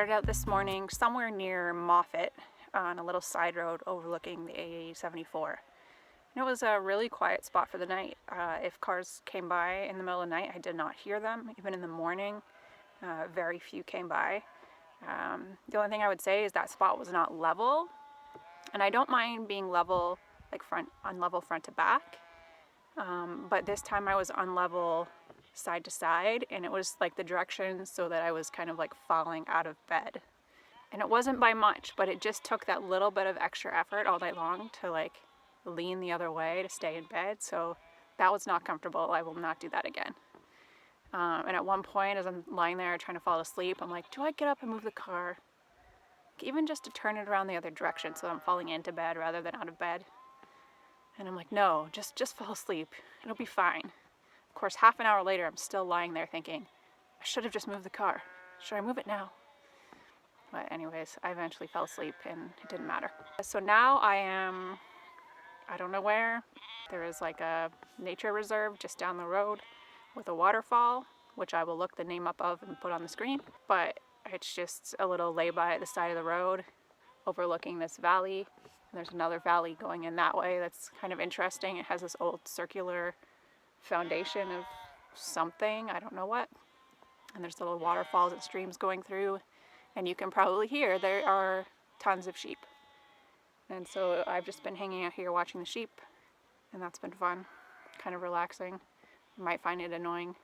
started out this morning somewhere near Moffat on a little side road overlooking the A74. And it was a really quiet spot for the night. If cars came by in the middle of the night, I did not hear them. Even in the morning, very few came by. The only thing I would say is that spot was not level. And I don't mind being level, like on level front to back. But this time I was on level side to side, and it was like the direction so that I was kind of like falling out of bed. And it wasn't by much, but it just took that little bit of extra effort all night long to like lean the other way to stay in bed. So that was not comfortable. I will not do that again. And at one point, as I'm lying there trying to fall asleep, I'm like, do I get up and move the car? Even just to turn it around the other direction so I'm falling into bed rather than out of bed. And I'm like, no, just fall asleep. It'll be fine. Of course, half an hour later, I'm still lying there thinking, I should have just moved the car. Should I move it now? But anyways, I eventually fell asleep and it didn't matter. So now I don't know where. There is like a nature reserve just down the road with a waterfall, which I will look the name up of and put on the screen. But it's just a little lay-by at the side of the road overlooking this valley. And there's another valley going in that way that's kind of interesting. It has this old circular foundation of something, I don't know what. And there's little waterfalls and streams going through. And you can probably hear there are tons of sheep. And so I've just been hanging out here watching the sheep. And that's been fun, kind of relaxing. You might find it annoying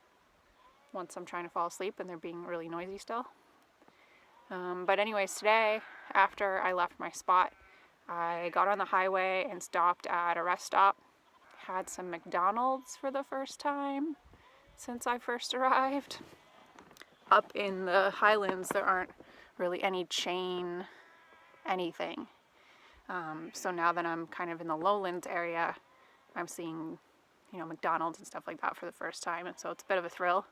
once I'm trying to fall asleep and they're being really noisy still. But anyways, today, after I left my spot, I got on the highway and stopped at a rest stop. Had some McDonald's for the first time since I first arrived. Up in the highlands, there aren't really any chain anything. So now that I'm kind of in the lowlands area, I'm seeing, McDonald's and stuff like that for the first time. And so it's a bit of a thrill.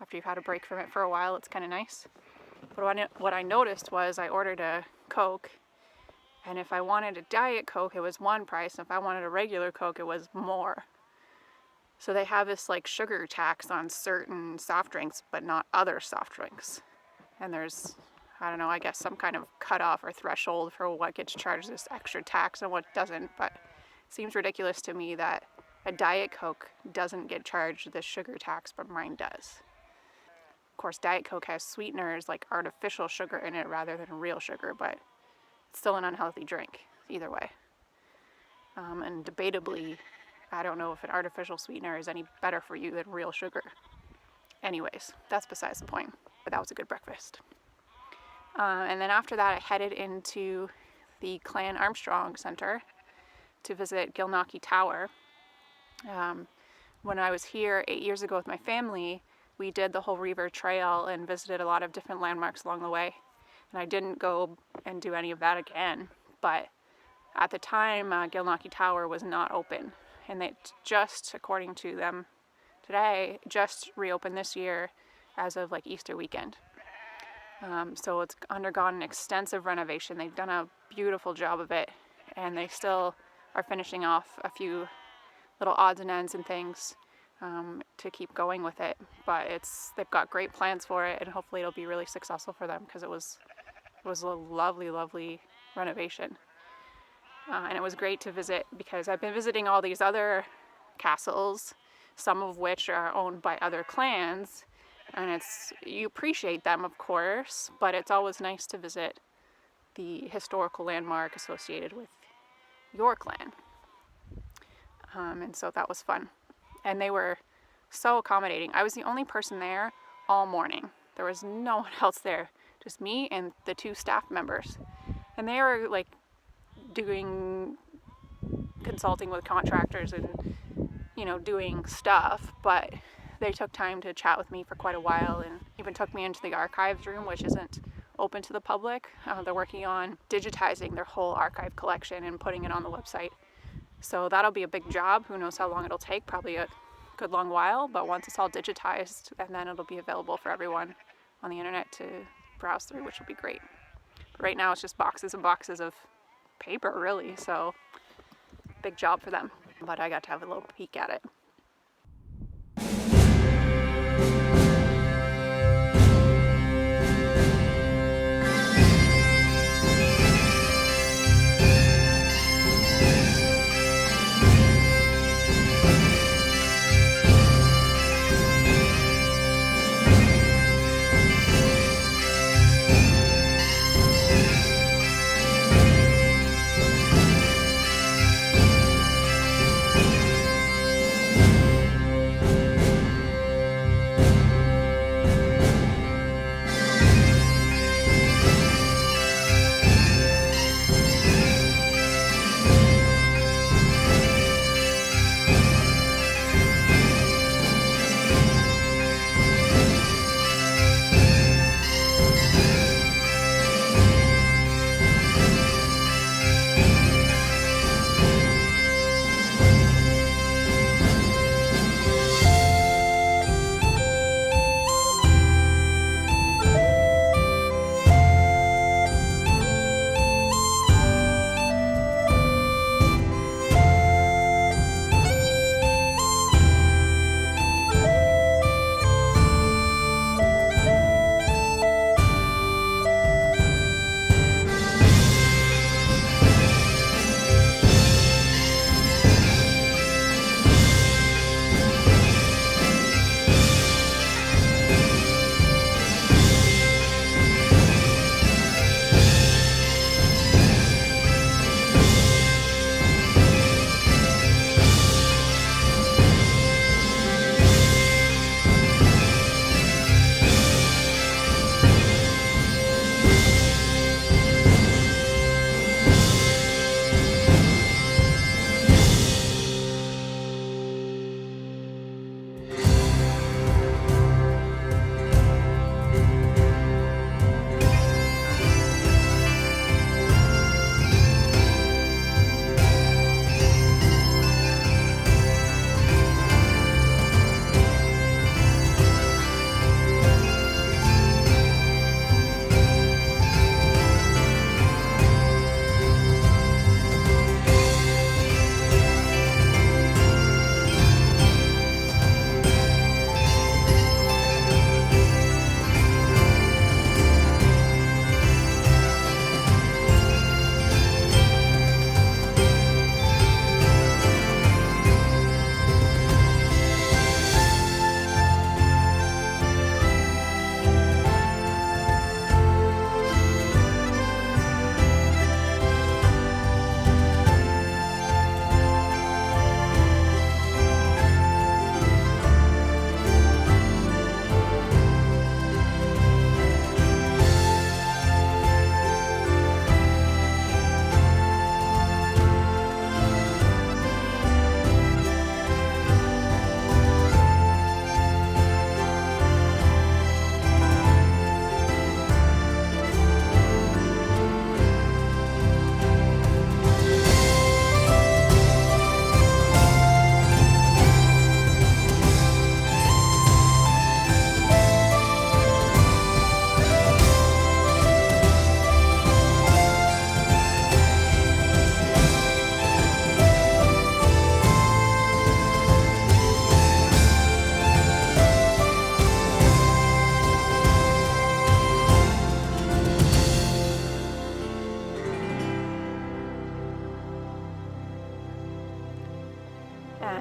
After you've had a break from it for a while, it's kind of nice. But what I noticed was I ordered a Coke. And if I wanted a Diet Coke, it was one price. And if I wanted a regular Coke, it was more. So they have this like sugar tax on certain soft drinks, but not other soft drinks. And there's, I guess some kind of cutoff or threshold for what gets charged this extra tax and what doesn't. But it seems ridiculous to me that a Diet Coke doesn't get charged this sugar tax, but mine does. Of course, Diet Coke has sweeteners like artificial sugar in it rather than real sugar, but it's still an unhealthy drink, either way. And debatably, I don't know if an artificial sweetener is any better for you than real sugar. Anyways, that's besides the point, but that was a good breakfast. And then after that, I headed into the Clan Armstrong Center to visit Gilnockie Tower. When I was here 8 years ago with my family, we did the whole Reaver Trail and visited a lot of different landmarks along the way. And I didn't go and do any of that again. But at the time, Gilnockie Tower was not open. And it just, according to them today, just reopened this year as of like Easter weekend. So it's undergone an extensive renovation. They've done a beautiful job of it. And they still are finishing off a few little odds and ends and things to keep going with it. But they've got great plans for it, and hopefully it'll be really successful for them because it was a lovely, lovely renovation. And it was great to visit because I've been visiting all these other castles, some of which are owned by other clans, and you appreciate them, of course, but it's always nice to visit the historical landmark associated with your clan. And so that was fun. And they were so accommodating. I was the only person there all morning. There was no one else there, just me and the 2 staff members. And they were like consulting with contractors and, doing stuff, but they took time to chat with me for quite a while and even took me into the archives room, which isn't open to the public. They're working on digitizing their whole archive collection and putting it on the website. So that'll be a big job. Who knows how long it'll take, probably a good long while, but once it's all digitized, and then it'll be available for everyone on the internet to browse through, which will be great. But right now it's just boxes and boxes of paper, really, so big job for them. But I got to have a little peek at it.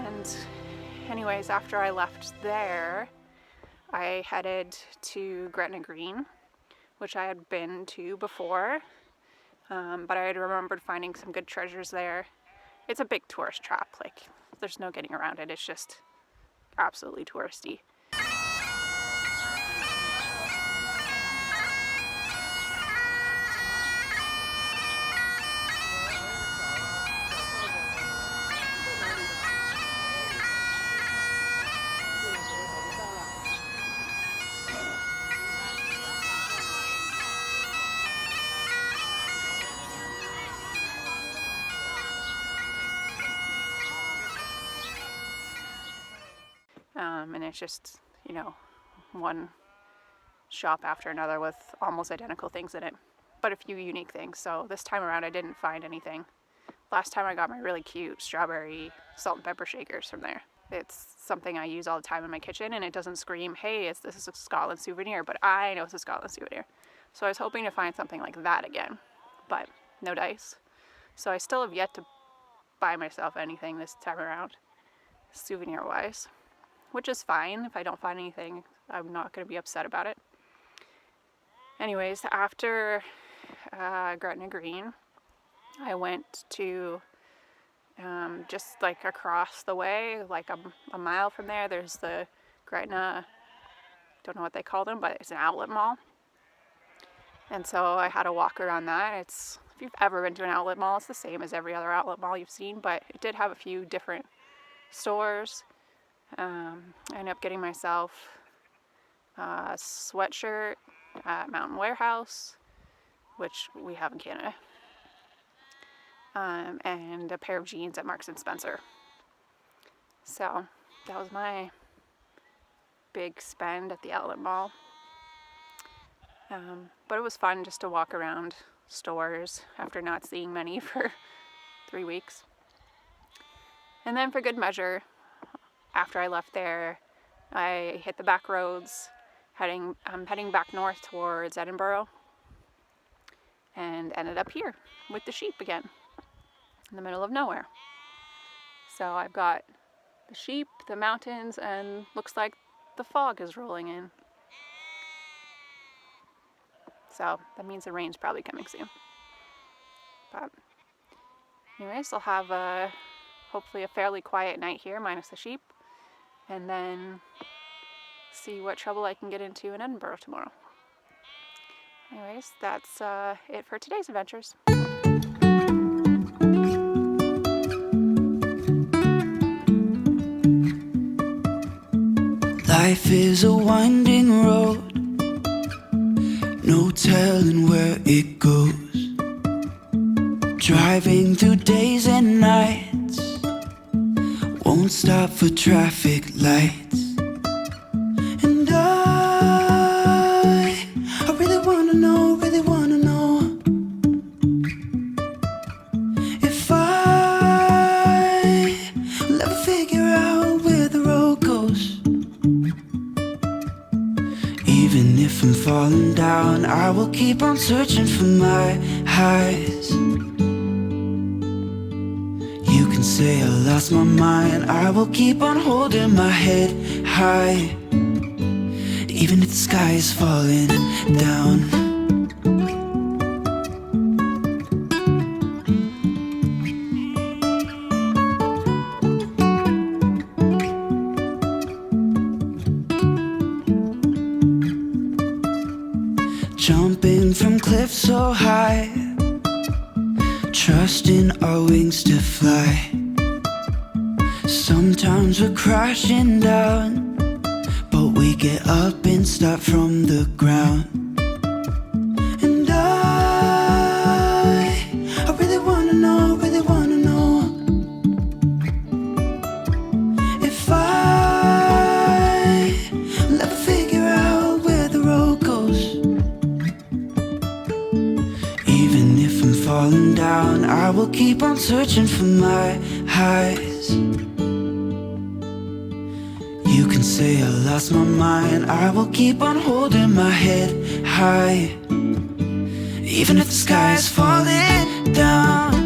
And anyways, after I left there, I headed to Gretna Green, which I had been to before, but I had remembered finding some good treasures there. It's a big tourist trap, like there's no getting around it, it's just absolutely touristy. And it's just, you know, one shop after another with almost identical things in it, but a few unique things. So this time around I didn't find anything. Last time I got my really cute strawberry salt and pepper shakers from there. It's something I use all the time in my kitchen, and it doesn't scream, hey, this is a Scotland souvenir, but I know it's a Scotland souvenir. So I was hoping to find something like that again, but no dice. So I still have yet to buy myself anything this time around, souvenir wise. Which is fine. If I don't find anything, I'm not going to be upset about it. Anyways, after Gretna Green, I went to just like across the way, like a mile from there, there's the Gretna, don't know what they call them, but it's an outlet mall. And so I had to walk around that. If you've ever been to an outlet mall, it's the same as every other outlet mall you've seen, but it did have a few different stores. I ended up getting myself a sweatshirt at Mountain Warehouse, which we have in Canada, and a pair of jeans at Marks & Spencer. So that was my big spend at the outlet mall. But it was fun just to walk around stores after not seeing many for 3 weeks. And then for good measure, after I left there, I hit the back roads, heading back north towards Edinburgh, and ended up here with the sheep again, in the middle of nowhere. So I've got the sheep, the mountains, and looks like the fog is rolling in. So that means the rain's probably coming soon. But anyways, I'll have hopefully a fairly quiet night here, minus the sheep. And then see what trouble I can get into in Edinburgh tomorrow. Anyways, that's it for today's adventures. Life is a winding road, no telling where it goes. Driving through days and nights, won't stop for traffic lights. And I really wanna know if I'll ever figure out where the road goes. Even if I'm falling down, I will keep on searching for my highs. Say I lost my mind, I will keep on holding my head high, even if the sky is falling down. Jumping from cliffs so high, trusting our wings to fly. Sometimes we're crashing down, but we get up and start from the ground. And I really wanna know if I'll ever figure out where the road goes. Even if I'm falling down, I will keep on searching for my highs. You can say I lost my mind, I will keep on holding my head high, even if the sky is falling down.